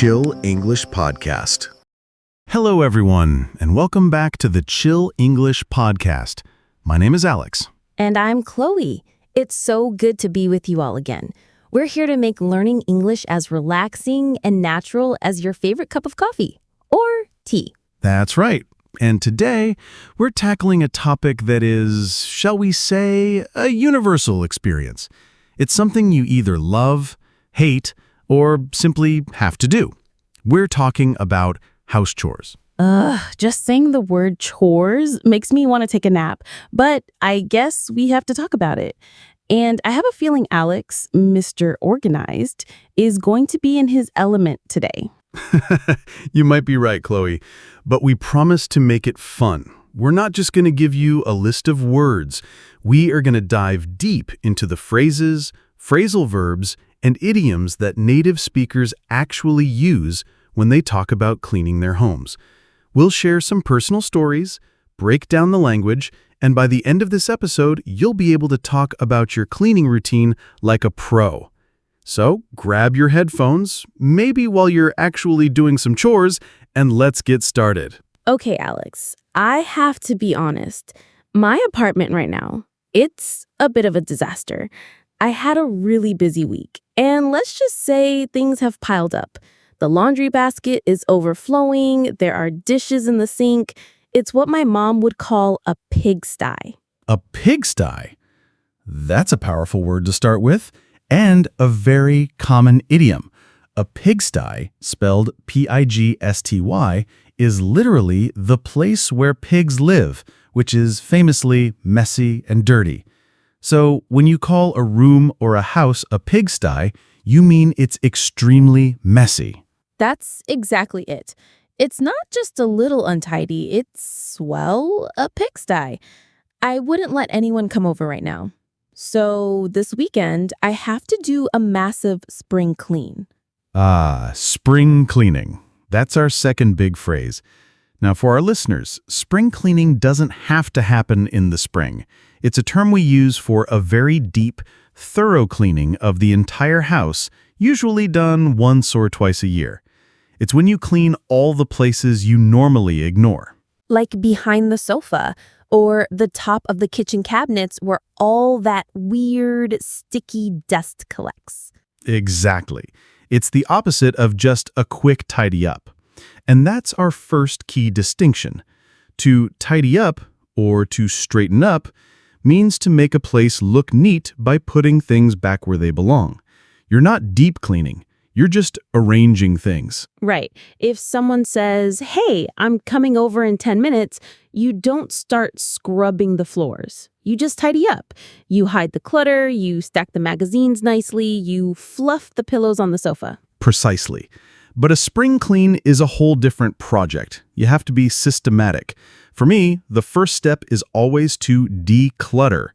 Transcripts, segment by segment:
Chill English Podcast. Hello, everyone, and welcome back to the Chill English Podcast. My name is Alex. And I'm Chloe. It's so good to be with you all again. We're here to make learning English as relaxing and natural as your favorite cup of coffee or tea. That's right. And today, we're tackling a topic that is, shall we say, a universal experience. It's something you either love, hate, or simply have to do. We're talking about house chores. Just saying the word chores makes me want to take a nap, but I guess we have to talk about it. And I have a feeling Alex, Mr. Organized, is going to be in his element today. You might be right, Chloe, but we promise to make it fun. We're not just going to give you a list of words. We are going to dive deep into the phrases, phrasal verbs, and idioms that native speakers actually use when they talk about cleaning their homes. We'll share some personal stories, break down the language, and by the end of this episode, you'll be able to talk about your cleaning routine like a pro. So grab your headphones, maybe while you're actually doing some chores, and let's get started. Okay, Alex, I have to be honest. My apartment right now, it's a bit of a disaster. I had a really busy week, and let's just say things have piled up. The laundry basket is overflowing, there are dishes in the sink. It's what my mom would call a pigsty. A pigsty? That's a powerful word to start with, and a very common idiom. A pigsty, spelled P-I-G-S-T-Y, is literally the place where pigs live, which is famously messy and dirty. So when you call a room or a house a pigsty, you mean it's extremely messy. That's exactly it. It's not just a little untidy, it's, well, a pigsty. I wouldn't let anyone come over right now. So this weekend, I have to do a massive spring clean. Spring cleaning. That's our second big phrase. Now, for our listeners, spring cleaning doesn't have to happen in the spring. It's a term we use for a very deep, thorough cleaning of the entire house, usually done once or twice a year. It's when you clean all the places you normally ignore. Like behind the sofa, or the top of the kitchen cabinets where all that weird, sticky dust collects. Exactly. It's the opposite of just a quick tidy up. And that's our first key distinction. To tidy up, or to straighten up, means to make a place look neat by putting things back where they belong. You're not deep cleaning. You're just arranging things. Right. If someone says, hey, I'm coming over in 10 minutes, you don't start scrubbing the floors. You just tidy up. You hide the clutter, you stack the magazines nicely, you fluff the pillows on the sofa. Precisely. But a spring clean is a whole different project. You have to be systematic. For me, the first step is always to declutter.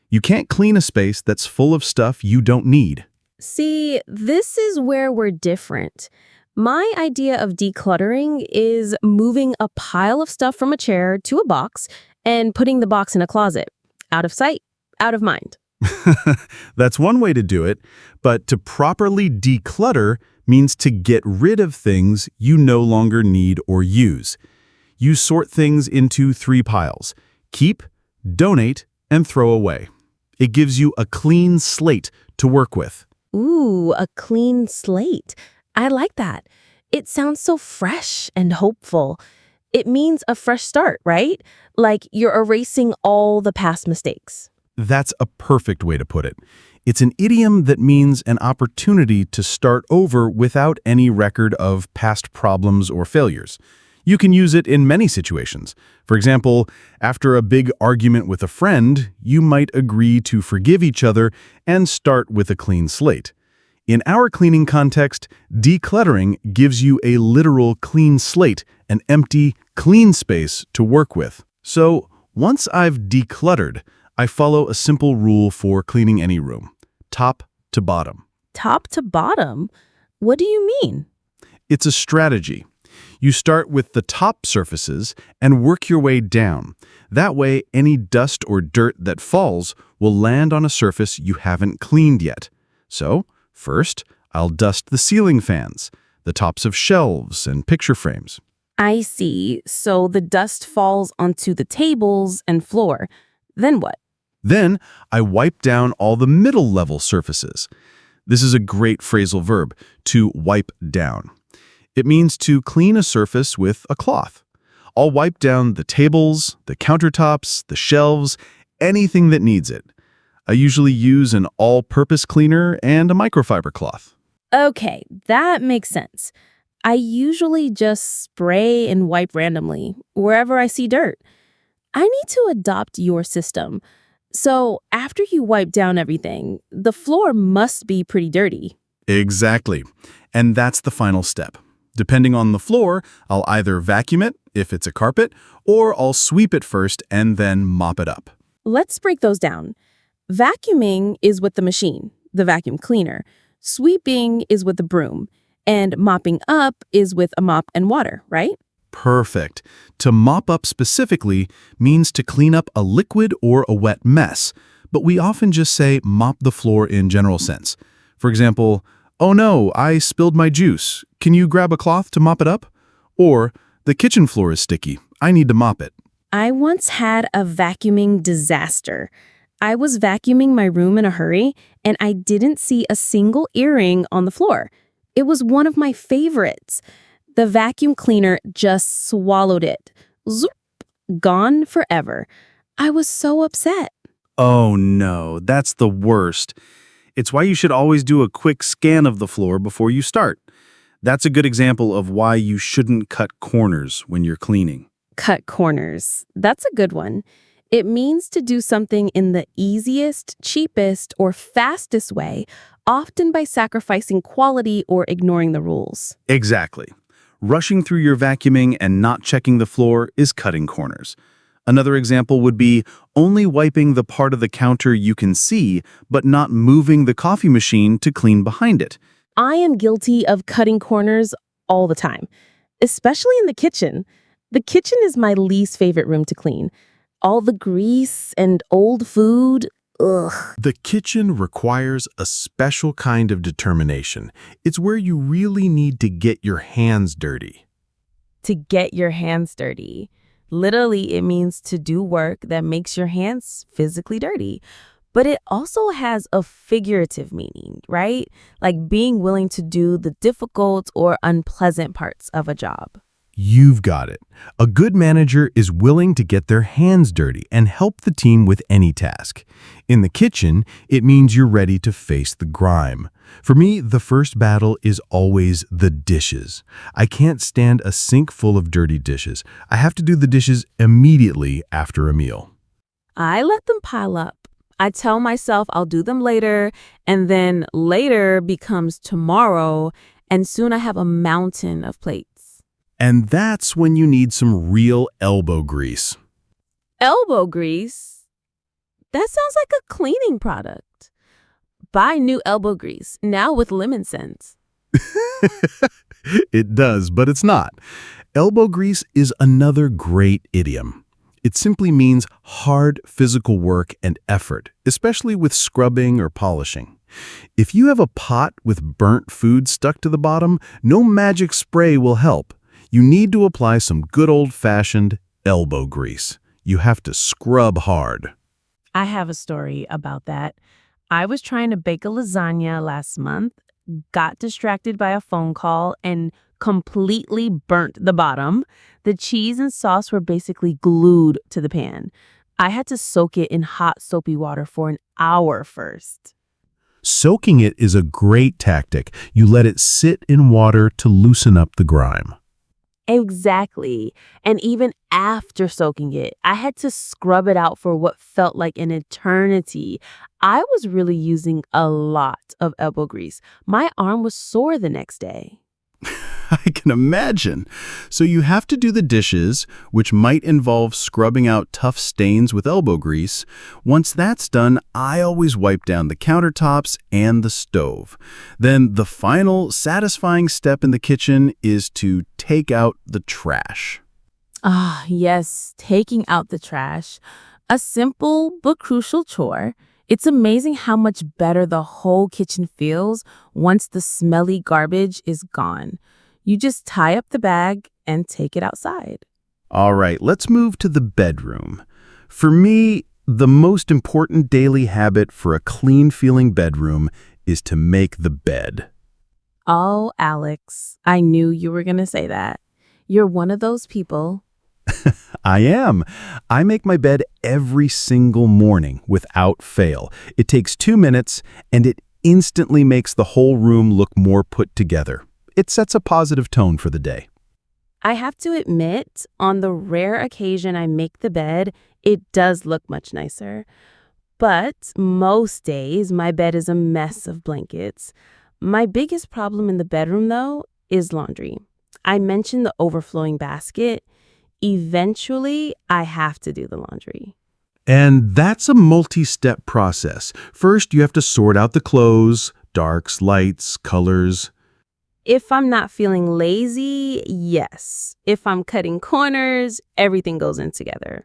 You can't clean a space that's full of stuff you don't need. See, this is where we're different. My idea of decluttering is moving a pile of stuff from a chair to a box and putting the box in a closet. Out of sight, out of mind. That's one way to do it, but to properly declutter means to get rid of things you no longer need or use. You sort things into 3 piles: keep, donate, and throw away. It gives you a clean slate to work with. Ooh, a clean slate. I like that. It sounds so fresh and hopeful. It means a fresh start, right? Like you're erasing all the past mistakes. That's a perfect way to put it. It's an idiom that means an opportunity to start over without any record of past problems or failures. You can use it in many situations. For example, after a big argument with a friend, you might agree to forgive each other and start with a clean slate. In our cleaning context, decluttering gives you a literal clean slate, an empty, clean space to work with. So, once I've decluttered, I follow a simple rule for cleaning any room: top to bottom. Top to bottom? What do you mean? It's a strategy. You start with the top surfaces and work your way down. That way, any dust or dirt that falls will land on a surface you haven't cleaned yet. So, first, I'll dust the ceiling fans. the tops of shelves and picture frames. I see. So the dust falls onto the tables and floor. Then what? Then I wipe down all the middle level surfaces. This is a great phrasal verb, to wipe down. It means to clean a surface with a cloth. I'll wipe down the tables, the countertops, the shelves, anything that needs it. I usually use an all-purpose cleaner and a microfiber cloth. Okay, that makes sense. I usually just spray and wipe randomly, wherever I see dirt. I need to adopt your system. So after you wipe down everything, the floor must be pretty dirty. Exactly. And that's the final step. Depending on the floor, I'll either vacuum it, if it's a carpet, or I'll sweep it first and then mop it up. Let's break those down. Vacuuming is with the machine, the vacuum cleaner. Sweeping is with the broom. And mopping up is with a mop and water, right? Perfect. To mop up specifically means to clean up a liquid or a wet mess, but we often just say mop the floor in general sense. For example, "Oh no, I spilled my juice. Can you grab a cloth to mop it up?" Or, "The kitchen floor is sticky. I need to mop it." I once had a vacuuming disaster. I was vacuuming my room in a hurry, and I didn't see a single earring on the floor. It was one of my favorites. The vacuum cleaner just swallowed it. Zoop! Gone forever. I was so upset. Oh no, that's the worst. It's why you should always do a quick scan of the floor before you start. That's a good example of why you shouldn't cut corners when you're cleaning. Cut corners. That's a good one. It means to do something in the easiest, cheapest, or fastest way, often by sacrificing quality or ignoring the rules. Exactly. Rushing through your vacuuming and not checking the floor is cutting corners. Another example would be only wiping the part of the counter you can see, but not moving the coffee machine to clean behind it. I am guilty of cutting corners all the time, especially in the kitchen. The kitchen is my least favorite room to clean. All the grease and old food, ugh. The kitchen requires a special kind of determination. It's where you really need to get your hands dirty. To get your hands dirty. Literally, it means to do work that makes your hands physically dirty. But it also has a figurative meaning, right? Like being willing to do the difficult or unpleasant parts of a job. You've got it. A good manager is willing to get their hands dirty and help the team with any task. In the kitchen, it means you're ready to face the grime. For me, the first battle is always the dishes. I can't stand a sink full of dirty dishes. I have to do the dishes immediately after a meal. I let them pile up. I tell myself I'll do them later, and then later becomes tomorrow, and soon I have a mountain of plates. And that's when you need some real elbow grease. Elbow grease? That sounds like a cleaning product. Buy new elbow grease, now with lemon scent. It does, but it's not. Elbow grease is another great idiom. It simply means hard physical work and effort, especially with scrubbing or polishing. If you have a pot with burnt food stuck to the bottom, no magic spray will help. You need to apply some good old-fashioned elbow grease. You have to scrub hard. I have a story about that. I was trying to bake a lasagna last month, got distracted by a phone call, and completely burnt the bottom. The cheese and sauce were basically glued to the pan. I had to soak it in hot, soapy water for an hour first. Soaking it is a great tactic. You let it sit in water to loosen up the grime. Exactly. And even after soaking it, I had to scrub it out for what felt like an eternity. I was really using a lot of elbow grease. My arm was sore the next day. I can imagine. So you have to do the dishes, which might involve scrubbing out tough stains with elbow grease. Once that's done, I always wipe down the countertops and the stove. Then the final satisfying step in the kitchen is to take out the trash. Ah, yes, taking out the trash. A simple but crucial chore. It's amazing how much better the whole kitchen feels once the smelly garbage is gone. You just tie up the bag and take it outside. All right, let's move to the bedroom. For me, the most important daily habit for a clean-feeling bedroom is to make the bed. Oh, Alex, I knew you were going to say that. You're one of those people. I am. I make my bed every single morning without fail. It takes 2 minutes, and it instantly makes the whole room look more put together. It sets a positive tone for the day. I have to admit, on the rare occasion I make the bed, it does look much nicer. But most days, my bed is a mess of blankets. My biggest problem in the bedroom, though, is laundry. I mentioned the overflowing basket. Eventually, I have to do the laundry. And that's a multi-step process. First, you have to sort out the clothes, darks, lights, colors. If I'm not feeling lazy, yes. If I'm cutting corners, everything goes in together.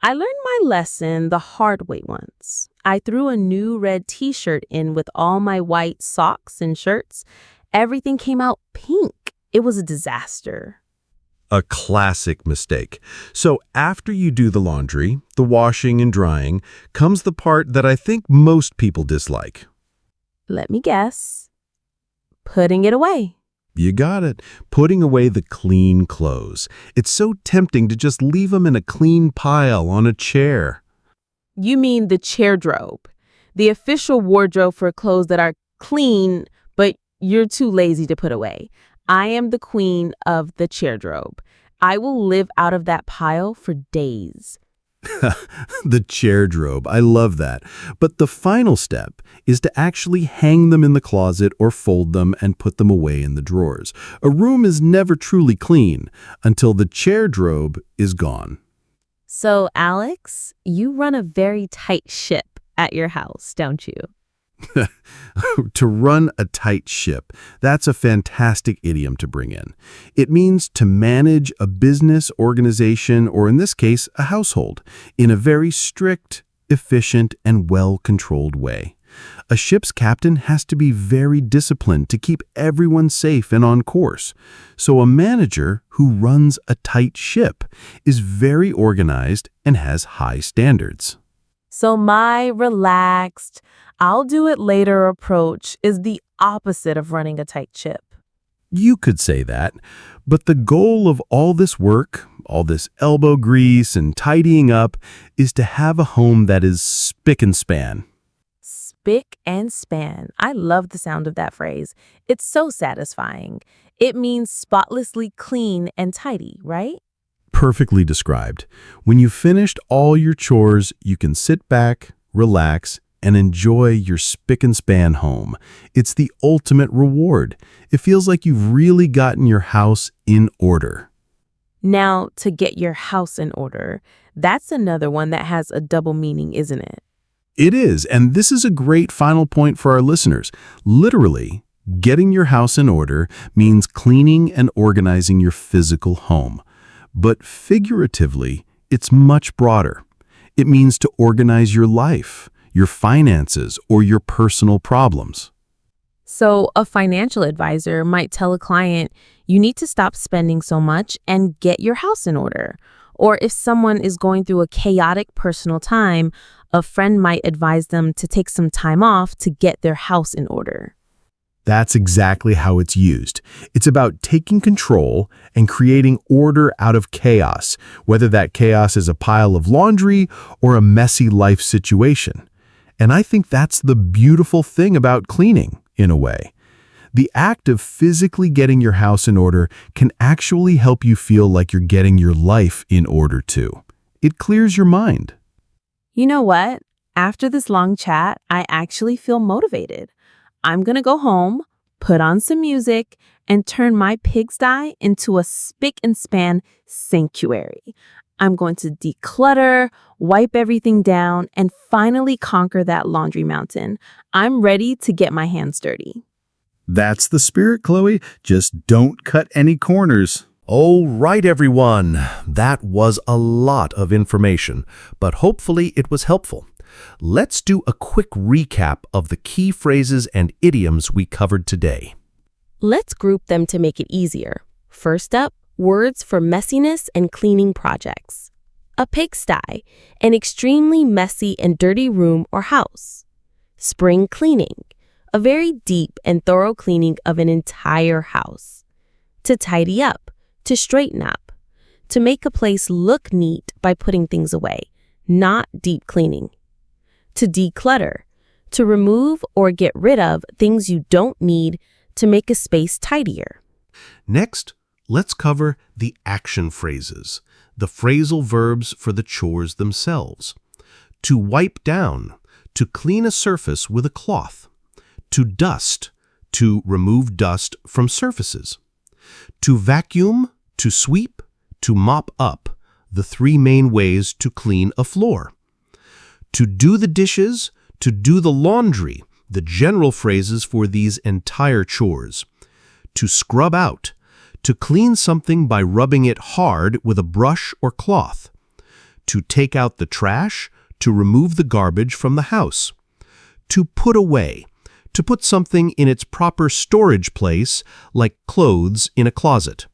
I learned my lesson the hard way once. I threw a new red t-shirt in with all my white socks and shirts. Everything came out pink. It was a disaster. A classic mistake. So after you do the laundry, the washing and drying, comes the part that I think most people dislike. Let me guess. Putting it away. You got it. Putting away the clean clothes. It's so tempting to just leave them in a clean pile on a chair. You mean the chairdrobe, the official wardrobe for clothes that are clean, but you're too lazy to put away. I am the queen of the chairdrobe. I will live out of that pile for days. The chairdrobe. I love that. But the final step is to actually hang them in the closet or fold them and put them away in the drawers. A room is never truly clean until the chairdrobe is gone. So, Alex, you run a very tight ship at your house, don't you? To run a tight ship, that's a fantastic idiom to bring in. It means to manage a business, organization, or in this case, a household, in a very strict, efficient, and well-controlled way. A ship's captain has to be very disciplined to keep everyone safe and on course. So a manager who runs a tight ship is very organized and has high standards. So my relaxed, I'll do it later approach is the opposite of running a tight ship. You could say that, but the goal of all this work, all this elbow grease and tidying up, is to have a home that is spick and span. Spick and span. I love the sound of that phrase. It's so satisfying. It means spotlessly clean and tidy, right? Perfectly described. When you've finished all your chores, you can sit back, relax, and enjoy your spick and span home. It's the ultimate reward. It feels like you've really gotten your house in order. Now, to get your house in order, that's another one that has a double meaning, isn't it? It is, and this is a great final point for our listeners. Literally, getting your house in order means cleaning and organizing your physical home. But figuratively, it's much broader. It means to organize your life, your finances, or your personal problems. So a financial advisor might tell a client, you need to stop spending so much and get your house in order. Or if someone is going through a chaotic personal time, a friend might advise them to take some time off to get their house in order. That's exactly how it's used. It's about taking control and creating order out of chaos, whether that chaos is a pile of laundry or a messy life situation. And I think that's the beautiful thing about cleaning, in a way. The act of physically getting your house in order can actually help you feel like you're getting your life in order too. It clears your mind. You know what? After this long chat, I actually feel motivated. I'm going to go home, put on some music, and turn my pigsty into a spick and span sanctuary. I'm going to declutter, wipe everything down, and finally conquer that laundry mountain. I'm ready to get my hands dirty. That's the spirit, Chloe. Just don't cut any corners. All right, everyone. That was a lot of information, but hopefully it was helpful. Let's do a quick recap of the key phrases and idioms we covered today. Let's group them to make it easier. First up, words for messiness and cleaning projects. A pigsty, an extremely messy and dirty room or house. Spring cleaning, a very deep and thorough cleaning of an entire house. To tidy up, to straighten up. To make a place look neat by putting things away, not deep cleaning. To declutter, to remove or get rid of things you don't need to make a space tidier. Next, let's cover the action phrases, the phrasal verbs for the chores themselves. To wipe down, to clean a surface with a cloth. To dust, to remove dust from surfaces. To vacuum, to sweep, to mop up, the three main ways to clean a floor. To do the dishes, to do the laundry, the general phrases for these entire chores. To scrub out, to clean something by rubbing it hard with a brush or cloth. To take out the trash, to remove the garbage from the house. To put away, to put something in its proper storage place, like clothes in a closet.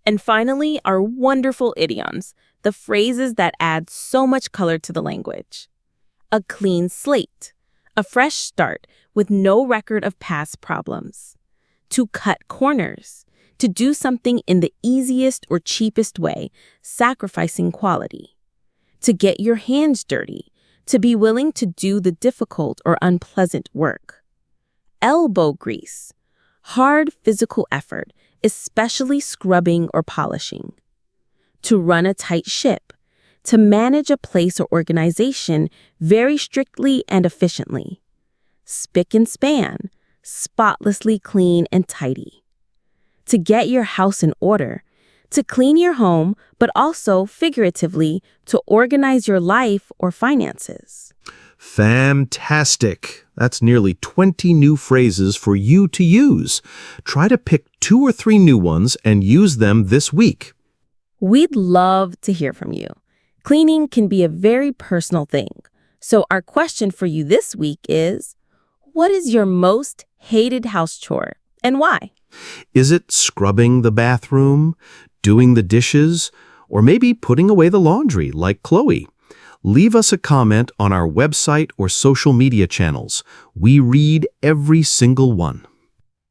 And finally, our wonderful idioms, the phrases that add so much color to the language. A clean slate, a fresh start with no record of past problems. To cut corners, to do something in the easiest or cheapest way, sacrificing quality. To get your hands dirty, to be willing to do the difficult or unpleasant work. Elbow grease, hard physical effort, especially scrubbing or polishing. To run a tight ship, to manage a place or organization very strictly and efficiently. Spick and span, spotlessly clean and tidy. To get your house in order, to clean your home, but also figuratively to organize your life or finances. Fantastic! That's nearly 20 new phrases for you to use. Try to pick 2 or 3 new ones and use them this week. We'd love to hear from you. Cleaning can be a very personal thing. So our question for you this week is, what is your most hated house chore and why? Is it scrubbing the bathroom, doing the dishes, or maybe putting away the laundry like Chloe? Leave us a comment on our website or social media channels. We read every single one.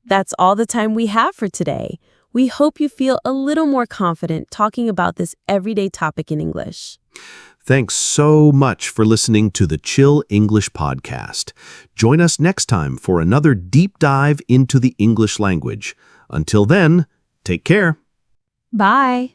That's all the time we have for today. We hope you feel a little more confident talking about this everyday topic in English. Thanks so much for listening to the Chill English podcast. Join us next time for another deep dive into the English language. Until then, take care. Bye.